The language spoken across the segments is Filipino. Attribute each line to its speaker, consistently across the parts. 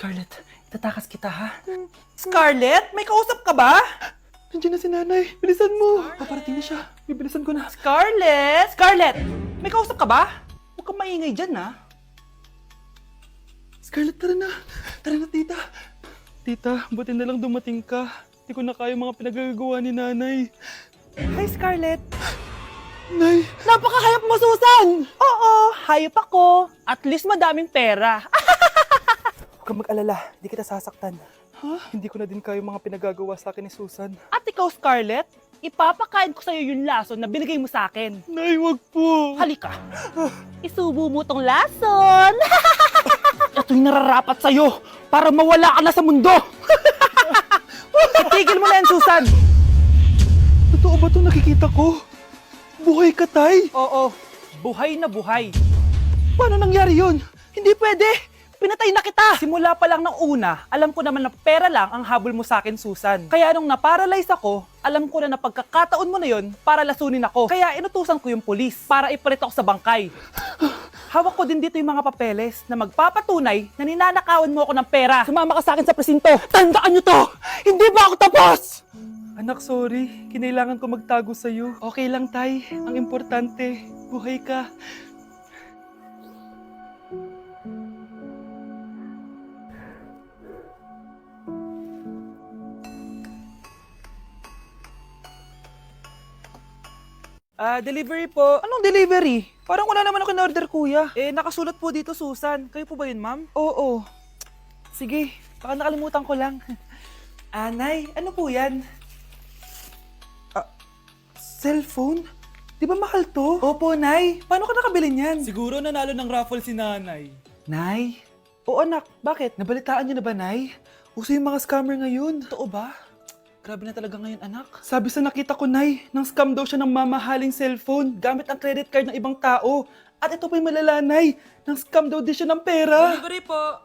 Speaker 1: Scarlett, itatakas kita ha? Scarlett, may kausap ka ba?
Speaker 2: Nandiyan na si nanay. Bilisan mo. Paparating na siya. Bibilisan ko na.
Speaker 1: Scarlett! Scarlett! May kausap ka ba? Huwag kang maingay dyan ha.
Speaker 2: Scarlett, tara na. Tara na, tita. Tita, buti na lang dumating ka. Hindi ko na kaya mga pinagagawa ni nanay.
Speaker 1: Hi, Scarlett.
Speaker 2: Nay,
Speaker 1: Napakahayap mo, Susan! Oo, hayop ako. At least madaming pera.
Speaker 2: huwag kang mag-alala. Hindi kita sasaktan. Hindi ko na din kaya mga pinagagawa sa akin ni Susan.
Speaker 1: At ikaw, Scarlett, ipapakain ko sa'yo yung lason na binigay mo sa akin.
Speaker 2: Nay, wag po.
Speaker 1: Halika. Isubo mo tong lason. Ito'y nararapat sa'yo para mawala ka na sa mundo. Itigil mo na yan, Susan.
Speaker 2: Totoo ba ito nakikita ko? Buhay ka, tay?
Speaker 1: Oo, buhay na buhay.
Speaker 2: Paano nangyari yun?
Speaker 1: Hindi pwede. Pinatay na kita. Simula pa lang ng una, alam ko naman na pera lang ang habol mo sa akin, Susan. Kaya nung naparalyze ako, alam ko na pagkakataon mo na yon para lasunin ako. Kaya inutusan ko yung polis para ipalit ako sa bangkay. Hawak ko din dito yung mga papeles na magpapatunay na ninanakawan mo ako ng pera. Sumama ka sa akin sa presinto. Tandaan nyo to! Hindi ba ako tapos?
Speaker 2: Anak, sorry. Kinailangan ko magtago sa'yo. Okay lang, tay. Ang importante, buhay ka.
Speaker 1: Delivery po. Anong delivery? Parang wala naman ako in-order, kuya. Nakasulat po dito, Susan. Kayo po ba yun, ma'am? Oo. Sige, baka nakalimutan ko lang. Nay, ano po yan? Cellphone? Di ba mahal to? Opo, Nay. Paano ka nakabili niyan?
Speaker 2: Siguro nanalo ng raffle si nanay.
Speaker 1: Nay? Oo, anak. Bakit? Nabalitaan niyo na ba, Nay?
Speaker 2: Uso yung mga scammer ngayon.
Speaker 1: Totoo ba? Grabe na talaga ngayon, anak.
Speaker 2: Sabi sa nakita ko, Nay, nang scam daw siya ng mamahaling cellphone gamit ang credit card ng ibang tao. At ito pa'y malala, Nay. Nang scam daw din siya ng pera.
Speaker 1: Delivery po.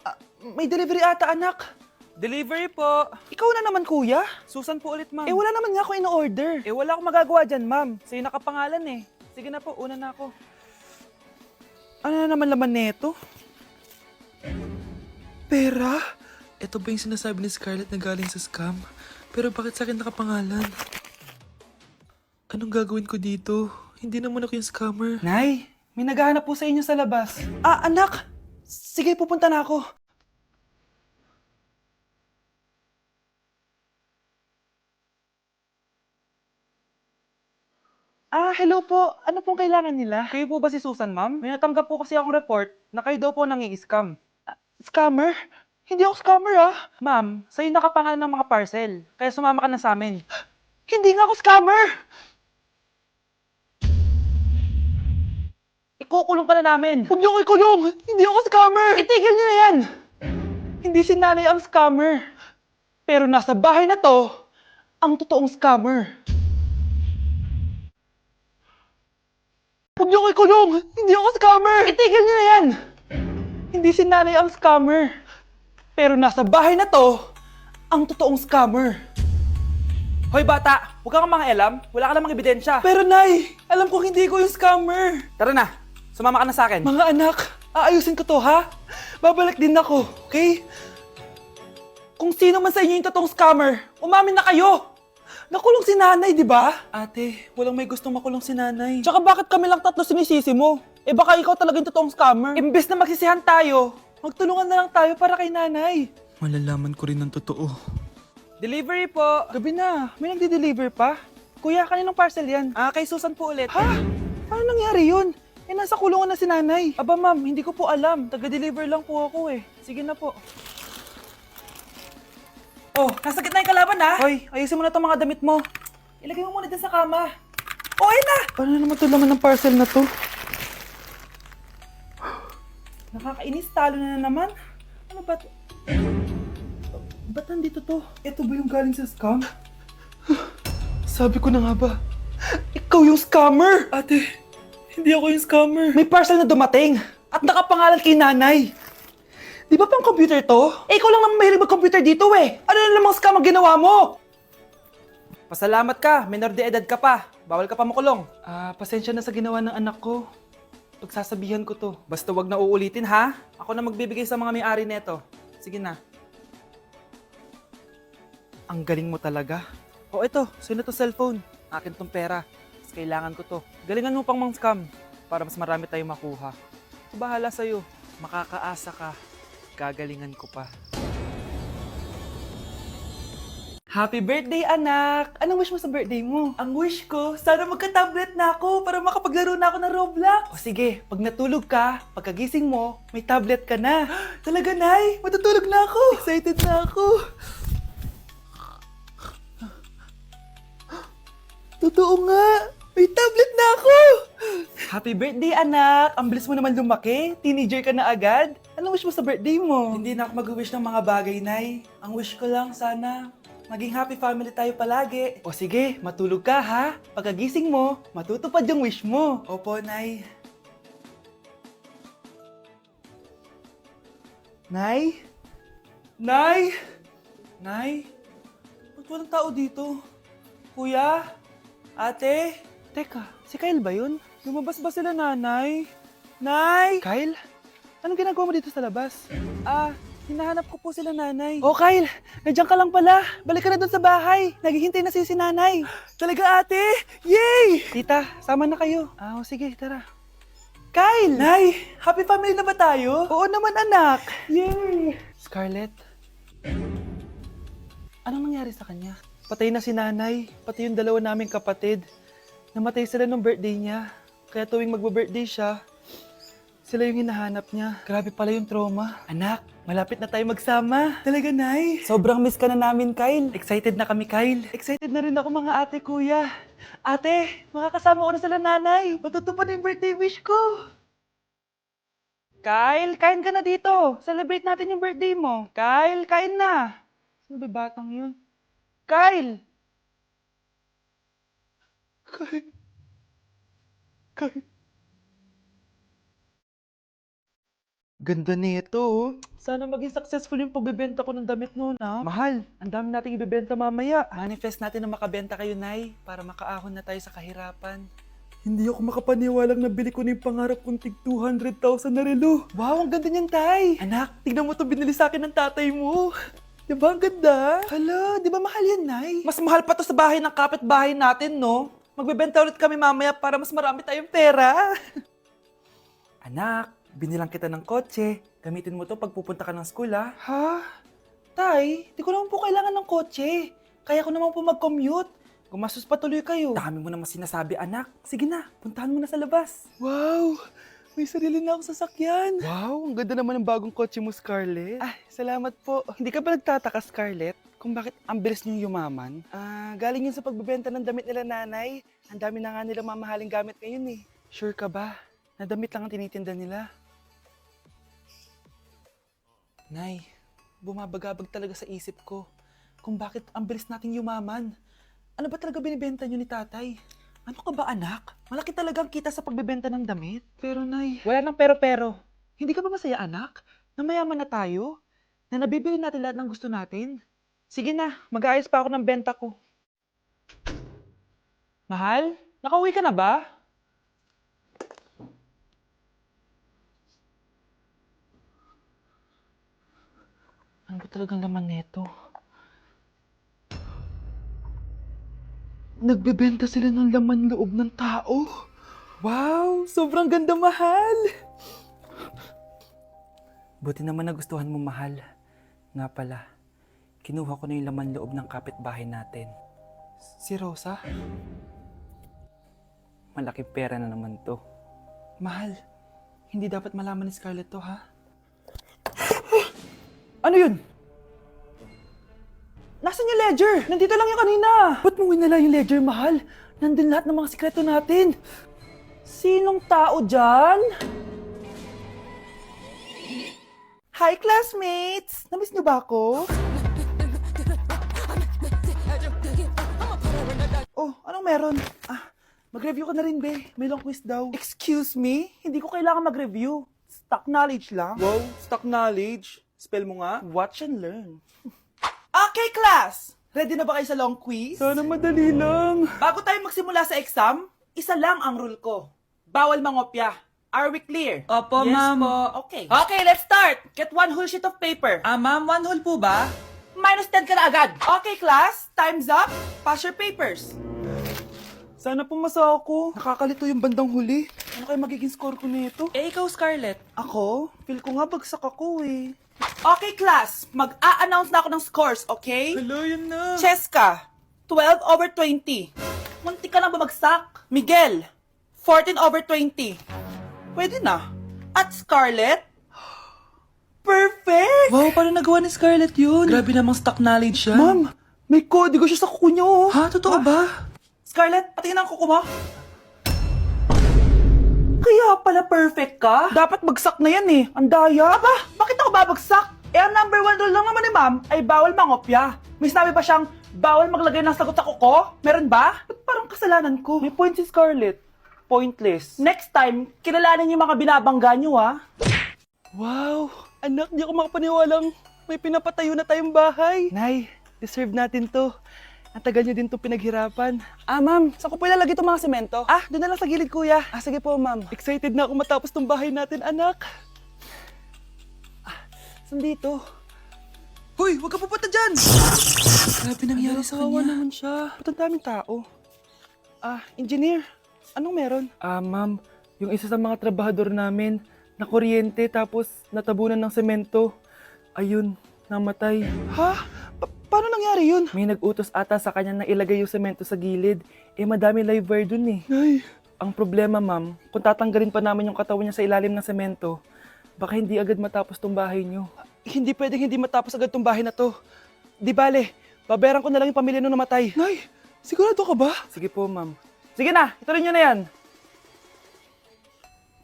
Speaker 1: May delivery ata, anak. Delivery po. Ikaw na naman, kuya.
Speaker 2: Susan po ulit, ma'am.
Speaker 1: Wala naman nga ako in-order. Wala akong magagawa dyan, ma'am. Sa'yo nakapangalan eh. Sige na po, una na ako. Ano na naman laman neto?
Speaker 2: Pera? Ito ba yung sinasabi ni Scarlett na galing sa scam? Pero bakit sa akin nakapangalan? Anong gagawin ko dito? Hindi naman ako yung scammer.
Speaker 1: Nay, may naghahanap po sa inyo sa labas. Anak! Sige, pupunta na ako. Hello po. Ano pong kailangan nila? Kayo po ba si Susan, ma'am? May natanggap po kasi akong report na kayo daw po nangi-scam. Scammer? Hindi ako scammer, Ma'am, sa'yo nakapangalan ng mga parcel. Kaya sumama ka na sa amin. Hindi nga ako scammer! Ikukulong ka na namin. Huwag niyo ko ikulong! Hindi ako scammer! Itigil niyo na yan! Hindi si nanay ang scammer. Pero nasa bahay na to, ang totoong scammer. Huwag niyo ko ikulong! Hindi ako scammer! Itigil niyo na yan! Hindi si nanay ang scammer. Pero nasa bahay na to, ang totoong scammer. Hoy bata, huwag kang mangialam. Wala ka namang ebidensya.
Speaker 2: Pero Nay, alam ko hindi ko yung scammer.
Speaker 1: Tara na, sumama ka na sa akin.
Speaker 2: Mga anak, aayusin ko to, ha? Babalik din ako, okay?
Speaker 1: Kung sino man sa inyo yung totoong scammer, umamin na kayo!
Speaker 2: Nakulong si nanay, di ba? Ate, walang may gustong makulong si nanay.
Speaker 1: Tsaka bakit kami lang tatlo sinisisi mo? Baka ikaw talaga yung totoong scammer. Imbes na magsisihan tayo, magtulungan na lang tayo para kay nanay.
Speaker 2: Malalaman ko rin ng totoo.
Speaker 1: Delivery po. Gabi na, may nagde-deliver pa. Kuya, kaninong parcel yan? Kay Susan po ulit. Ha? Paano nangyari yun? Nasa kulungan na si nanay. Aba ma'am, hindi ko po alam. Taga-deliver lang po ako eh. Sige na po. Oh, nasa gitna yung kalaban ha? Hoy, ayusin mo na itong mga damit mo. Ilagay mo muna dyan sa kama. Oh, ayun na!
Speaker 2: Paano naman ito laman ng parcel na to?
Speaker 1: Nakakainis, talo na naman. Ano ba ito? Ba't nandito to?
Speaker 2: Ito ba yung galing sa scam? Sabi ko na nga ba, ikaw yung scammer! Ate, hindi ako yung scammer.
Speaker 1: May parcel na dumating at nakapangalan kay nanay. Di ba pang computer to? Ikaw lang naman mahilig mag-computer dito eh. Ano na namang scam ang ginawa mo? Pasalamat ka, minor de edad ka pa. Bawal ka pa makulong.
Speaker 2: Pasensya na sa ginawa ng anak ko. Pagsasabihan ko to.
Speaker 1: Basta wag na uulitin ha. Ako na magbibigay sa mga may-ari neto. Sige na.
Speaker 2: Ang galing mo talaga. O ito, sino to cellphone? Akin tong pera. Mas kailangan ko to. Galingan mo pang mang-scam para mas marami tayong makuha. Bahala sa'yo. Makakaasa ka. Gagalingan ko pa. Happy birthday, anak! Anong wish mo sa birthday mo? Ang wish ko, sana magka-tablet na ako para makapaglaro na ako ng Roblox. O sige, pag natulog ka, pagkagising mo, may tablet ka na. Talaga, Nay? Matutulog na ako! Excited na ako! Totoo nga! May tablet na ako! Happy birthday, anak! Ang bilis mo naman lumaki. Teenager ka na agad. Anong wish mo sa birthday mo? Hindi na ako mag-wish ng mga bagay, Nay. Ang wish ko lang, sana maging happy family tayo palagi. O sige, matulog ka ha. Pagkagising mo, matutupad yung wish mo. Opo, Nay. Nay? Nay? Nay? Ba't walang tao dito? Kuya? Ate? Teka, si Kyle ba yun? Lumabas ba sila, nanay? Nay! Kyle? Anong ginagawa mo dito sa labas? Hinahanap ko po sila, nanay. Oh, Kyle! Nandiyan ka lang pala. Balik ka na dun sa bahay. Naghihintay na si nanay. Talaga, ate? Yay! Tita, sama na kayo. Sige, tara. Kyle! Nay! Happy family na ba tayo? Oo naman, anak. Yay! Scarlett? Anong nangyari sa kanya? Patay na si nanay, pati yung dalawa naming kapatid. Namatay sila nung birthday niya. Kaya tuwing magbo-birthday siya, sila yung hinahanap niya. Grabe pala yung trauma. Anak, malapit na tayo magsama. Talaga, Nay. Sobrang miss ka na namin, Kyle. Excited na kami, Kyle. Excited na rin ako, mga ate, kuya. Ate, makakasama ko na sila, nanay. Matutupad na yung birthday wish ko. Kyle, kain ka na dito. Celebrate natin yung birthday mo. Kyle, kain na. Sino ba batang yun? Kyle! Kyle. Ganda nito, oh. Sana maging successful yung pagbebenta ko ng damit noon, ha? Mahal, ang dami nating ibebenta mamaya. Manifest natin na makabenta kayo, Nay, para makaahon na tayo sa kahirapan. Hindi ako makapaniwalang nabili ko na yung pangarap kong tig 200,000 na relo. Wow, ang ganda niyan, Tay. Anak, tignan mo to, binili sa akin ng tatay mo. Diba ang ganda? Hala, di ba mahal yan, Nay? Mas mahal pa to sa bahay ng kapitbahay natin, no? Magbebenta ulit kami mamaya para mas marami tayong pera. Anak, binilang kita ng kotse. Gamitin mo to pag pupunta ka ng school, ha? Ha? Tay, di ko naman po kailangan ng kotse. Kaya ko naman po mag-commute. Gumastos pa tuloy kayo. Dami mo naman sinasabi, anak. Sige na, puntahan mo na sa labas. Wow! May sarili na akong sasakyan. Wow, ang ganda naman ng bagong kotse mo, Scarlett. Salamat po. Hindi ka ba nagtataka, Scarlett, kung bakit ang bilis niyong yumaman? Galing yun sa pagbebenta ng damit nila, nanay. Ang dami na nga nila mamahaling gamit ngayon, eh. Sure ka ba? Na damit lang ang tinitinda nila? Nay, bumabagabag talaga sa isip ko kung bakit ang bilis nating yumaman. Ano ba talaga binibenta niyo ni tatay? Ano ka ba, anak? Malaki talagang kita sa pagbebenta ng damit. Pero, Nay, wala nang pero-pero. Hindi ka ba masaya, anak? Na mayaman na tayo? Na nabibili natin lahat ng gusto natin? Sige na, mag-aayos pa ako ng benta ko. Mahal, nakauwi ka na ba? Ano ba talagang laman neto? Nagbebenta sila ng laman loob ng tao. Wow! Sobrang ganda, mahal! Buti naman nagustuhan mo, mahal. Nga pala, kinuha ko na yung laman loob ng kapitbahay natin. Si Rosa? Malaking pera na naman to. Mahal, hindi dapat malaman ni Scarlett to, ha? Ano yun? Nasaan yung ledger? Nandito lang yung kanina. Ba't mo winala yung ledger, mahal? Nandun lahat ng mga sikreto natin. Sinong tao dyan? Hi, classmates! Namiss niyo ba ako? Oh, anong meron? Mag-review ka na rin, be. May long quiz daw. Excuse me? Hindi ko kailangan mag-review. Stock knowledge lang. Wow, stock knowledge. Spell mo nga. Watch and learn. Okay, class! Ready na ba kayo sa long quiz? Sana madali lang. Bago tayo magsimula sa exam, isa lang ang rule ko. Bawal mangopya. Are we clear?
Speaker 1: Opo,
Speaker 2: Yes
Speaker 1: ma'am.
Speaker 2: po. Okay. Okay, let's start. Get one whole sheet of paper.
Speaker 1: Ma'am, 1 whole po ba? minus 10 ka na agad. Okay, class. Time's up. Pass your papers.
Speaker 2: Sana pumasa ako. Nakakalito yung bandang huli. Ano kaya magiging score ko nito?
Speaker 1: Eh, ikaw, Scarlett.
Speaker 2: Ako? Feel ko nga bagsak ako eh.
Speaker 1: Okay, class. Mag-a-announce na ako ng scores, okay?
Speaker 2: Hello, yun na.
Speaker 1: Cheska, 12/20. Munti ka na bumagsak. Miguel, 14/20. Pwede na. At Scarlett, perfect!
Speaker 2: Wow, paano nagawa ni Scarlett yun? Grabe namang stock knowledge siya.
Speaker 1: Ma'am,
Speaker 2: may kodigo siya sa kuko niya oh. Ha? Totoo ba?
Speaker 1: Scarlett, patingin ang kuko mo. Kaya pala perfect ka? Dapat bagsak na yan eh. Ang daya. Aba, bakit ako babagsak? Eh, ang number 1 rule lang naman ni ma'am ay bawal mangopya. May sinabi ba siyang bawal maglagay ng sagot sa kuko? Meron ba? Ba't parang kasalanan ko?
Speaker 2: May point si Scarlett. Pointless.
Speaker 1: Next time, kilalanin yung mga binabangga nyo ha.
Speaker 2: Wow! Anak, di ako makapaniwalang may pinapatayo na tayong bahay. Nay, deserve natin to. Ang tagal niyo din to pinaghirapan.
Speaker 1: Ma'am, saan ko po ilalagay itong mga semento?
Speaker 2: Doon na lang sa gilid, kuya.
Speaker 1: Sige po, ma'am.
Speaker 2: Excited na ako matapos tong bahay natin, anak.
Speaker 1: Saan dito?
Speaker 2: Hoy, huwag ka pupunta dyan! Grabe nangyari sa kanya. Naman siya. Ba't ang daming tao? Engineer, anong meron? Ma'am, yung isa sa mga trabahador namin, nakuryente tapos natabunan ng semento. Ayun, namatay. Ha? Paano nangyari yun? May nag-utos ata sa kanya na ilagay yung semento sa gilid. Madami live wire dun eh. Ay. Ang problema, ma'am, kung tatanggalin pa namin yung katawan niya sa ilalim ng semento, baka hindi agad matapos tong bahay niyo. Hindi pwedeng hindi matapos agad tong bahay na to. Di bale, babayaran ko na lang yung pamilya nung namatay. Nay, sigurado ka ba? Sige po, ma'am. Sige na, ituloy niyo na yan.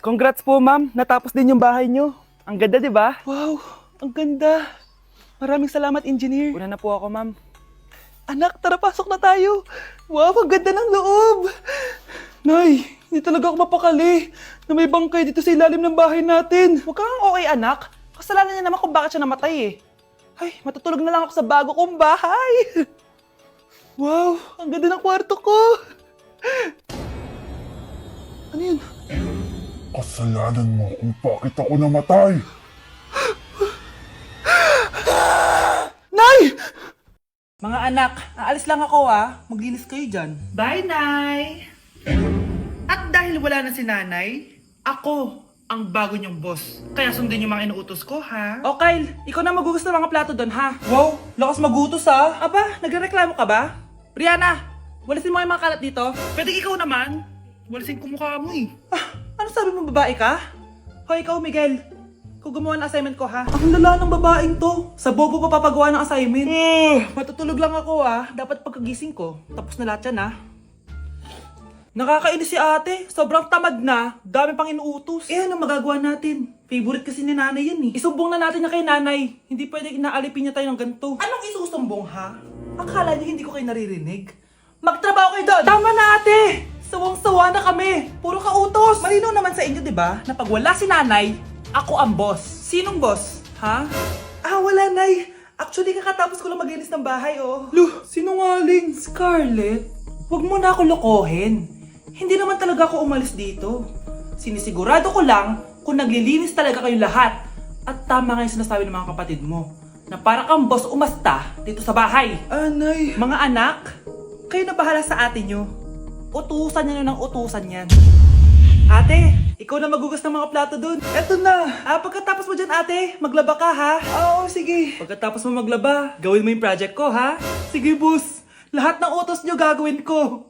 Speaker 2: Congrats po, ma'am. Natapos din yung bahay niyo. Ang ganda, di ba? Wow, ang ganda. Maraming salamat, engineer. Una na po ako, ma'am. Anak, tara pasok na tayo. Wow, ang ganda ng loob. Nay, hindi talaga ako mapakali na may bangkay dito sa ilalim ng bahay natin.
Speaker 1: Huwag kang okay, anak. Kasalanan niya naman kung bakit siya namatay eh.
Speaker 2: Ay, matutulog na lang ako sa bago kong bahay. Wow, ang ganda ng kwarto ko. Ano yun?
Speaker 3: Kasalanan mo kung bakit ako namatay.
Speaker 2: Nay!
Speaker 1: Mga anak, aalis lang ako Maglinis kayo dyan. Bye, Nay! At dahil wala na si Nanay, ako ang bago niyong boss. Kaya sundin yung mga inuutos ko, ha?
Speaker 2: O Kyle, ikaw na magugas ng mga plato doon, ha?
Speaker 1: Wow, lakas magutos, ha?
Speaker 2: Aba, nagrereklamo ka ba?
Speaker 1: Brianna, walisin mo yung mga kalat dito. Pwede ikaw naman. Walisin ko mukha mo eh.
Speaker 2: Ano sabi mo, babae ka? Hoy, ikaw, Miguel. Ikaw gumawa ng assignment ko, ha? Ang lala ng babaeng to. Sa bobo pa papagawa ng assignment. Matutulog lang ako, Dapat pagkagising ko, tapos na lahat yan, Nakakainis si ate. Sobrang tamad na. Dami pang inuutos. Ano magagawa natin? Favorite kasi ni nanay yan eh. Isumbong na natin na kay nanay. Hindi pwede inaalipin niya tayo ng ganito. Anong isusumbong, ha? Akala niyo hindi ko kayo naririnig? Magtrabaho kayo doon! Tama na, ate! Sawang-sawa na kami. Puro kautos. Malinaw naman sa inyo, di ba? Na pag wala si nanay, ako ang boss. Sinong boss? Ha? Wala, nay. Actually, kakatapos ko lang maglinis ng bahay, oh. Lu, sinungaling. Scarlett, huwag mo na ako lokohin. Hindi naman talaga ako umalis dito. Sinisigurado ko lang kung naglilinis talaga kayong lahat. At tama nga yung sinasabi ng mga kapatid mo. Na para kang boss umasta dito sa bahay. Anay. Mga anak, kayo na bahala sa ate nyo. Utusan nyo ng utusan yan. Ate, ikaw na magugas ng mga plato dun. Eto na. Pagkatapos mo dyan, ate, maglaba ka, ha? Oo, sige. Pagkatapos mo maglaba, gawin mo yung project ko, ha? Sige, boss. Lahat ng utos nyo gagawin ko.